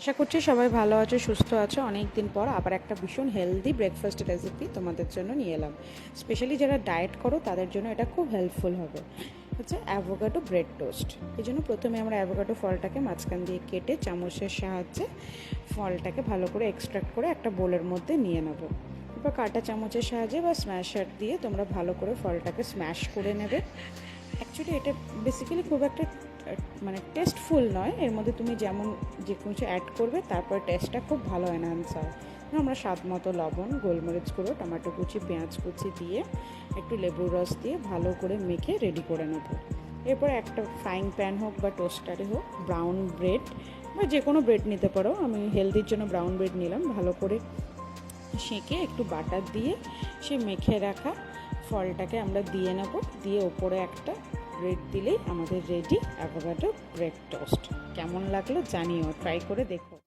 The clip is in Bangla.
আশা করছি সবাই ভালো আছো, সুস্থ আছো। অনেক দিন পর আবার একটা ভীষণ হেলদি ব্রেকফাস্ট রেসিপি তোমাদের জন্য নিয়ে এলাম। স্পেশালি যারা ডায়েট করো তাদের জন্য এটা খুব হেল্পফুল হবে। হচ্ছে অ্যাভোকাডো ব্রেড টোস্ট। এই জন্য প্রথমে আমরা অ্যাভোকাডো ফলটাকে মাঝখান দিয়ে কেটে চামচের সাহায্যে ফলটাকে ভালো করে এক্সট্রাক্ট করে একটা বোলের মধ্যে নিয়ে নেবো। এবার কাঁটা চামচের সাহায্যে বা স্ম্যাশার দিয়ে তোমরা ভালো করে ফলটাকে স্ম্যাশ করে নেবে। অ্যাকচুয়ালি এটা বেসিক্যালি খুব একটা মানে টেস্টফুল নয়, এর মধ্যে তুমি যেমন যে কোনো কিছু অ্যাড করবে তারপর টেস্টটা খুব ভালো এনহান্স হয়। আমরা স্বাদ মতো লবণ, গোলমরিচ গুঁড়ো, টমেটো কুচি, পেঁয়াজ কুচি দিয়ে একটু লেবুর রস দিয়ে ভালো করে মেখে রেডি করে নেব। এরপর একটা ফ্রাইং প্যান হোক বা টোস্টারে হোক ব্রাউন ব্রেড বা যে কোনো ব্রেড নিতে পারো, আমি হেলদির জন্য ব্রাউন ব্রেড নিলাম। ভালো করে সেঁকে একটু বাটার দিয়ে সে মেখে রাখা ফলটাকে আমরা দিয়ে নেব। দিয়ে ওপরে একটা ব্রেড দিলেই আমাদের রেডি অ্যাভোকাডো ব্রেড টোস্ট। কেমন লাগলো জানিও, ট্রাই করে দেখো।